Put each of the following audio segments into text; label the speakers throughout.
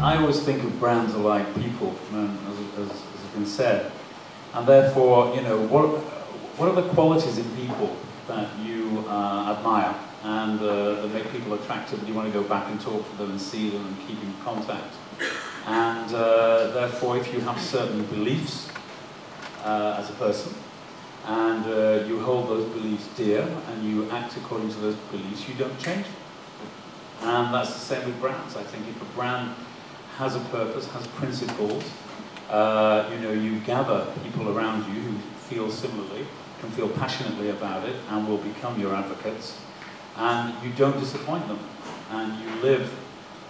Speaker 1: I always think of brands are like people, as has been said, and therefore, you know, what are the qualities in people that you admire and that make people attractive, and you want to go back and talk to them and see them and keep in contact? And therefore, if you have certain beliefs as a person, and you hold those beliefs dear, and you act according to those beliefs, you don't change them. And that's the same with brands. I think if a brand has a purpose, has principles, you know, you gather people around you who feel similarly, can feel passionately about it, and will become your advocates, and you don't disappoint them, and you live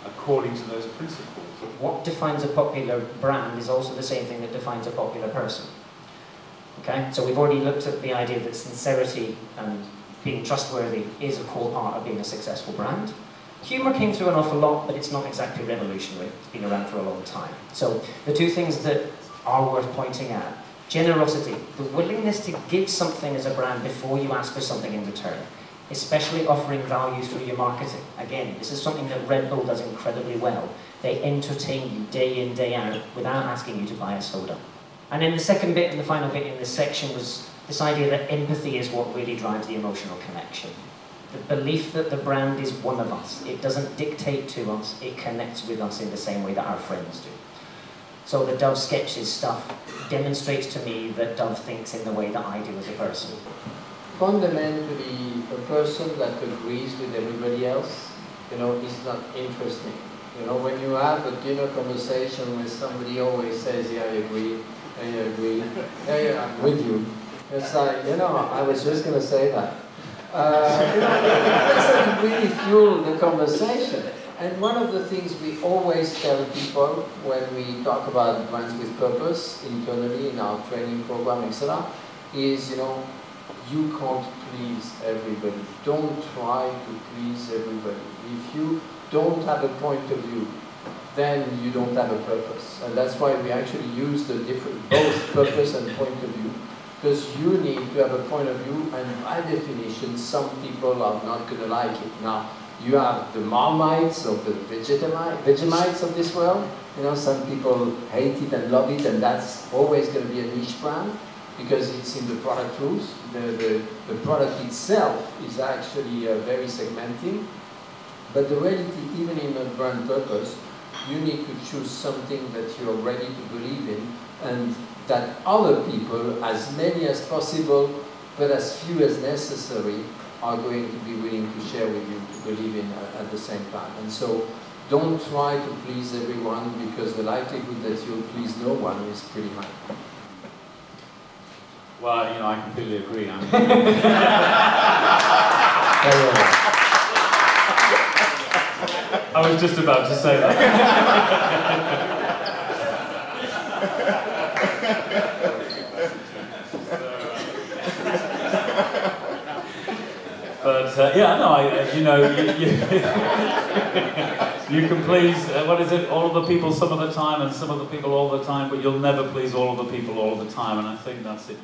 Speaker 1: according to those principles.
Speaker 2: What defines a popular brand is also the same thing that defines a popular person. Okay, so we've already looked at the idea that sincerity and being trustworthy is a core part of being a successful brand. Humour came through an awful lot, but it's not exactly revolutionary. It's been around for a long time. So the two things that are worth pointing out: generosity, the willingness to give something as a brand before you ask for something in return, especially offering value through your marketing. Again, this is something that Red Bull does incredibly well. They entertain you day in, day out without asking you to buy a soda. And then the second bit and the final bit in this section was this idea that empathy is what really drives the emotional connection. The belief that the brand is one of us. It doesn't dictate to us, it connects with us in the same way that our friends do. So the Dove Sketches stuff demonstrates to me that Dove thinks in the way that I do as a person.
Speaker 3: Fundamentally, a person that agrees with everybody else, you know, is not interesting. You know, when you have a dinner conversation where somebody always says, yeah, I agree, yeah, I'm with you. It's like, you know, I was just going to say that. You know, it doesn't really fuel the conversation. And one of the things we always tell people when we talk about brands with purpose internally in our training program, etc., is, you know, you can't please everybody. Don't try to please everybody. If you don't have a point of view, then you don't have a purpose. And that's why we actually use the different, both purpose and point of view. Because you need to have a point of view, and by definition, some people are not going to like it. Now, you have the Marmites or the Vegemites of this world. You know, some people hate it and love it, and that's always going to be a niche brand because it's in the product rules. The product itself is actually very segmenting. But the reality, even in a brand purpose, you need to choose something that you're ready to believe in, and that other people, as many as possible, but as few as necessary, are going to be willing to share with you, to believe in at the same time. And so, don't try to please everyone, because the likelihood that you'll please no one is pretty high.
Speaker 1: Well, you know, I completely agree. I was just about to say that. But yeah, no, you know, you can please, what is it, all of the people some of the time and some of the people all the time, but you'll never please all of the people all of the time, and I think that's it.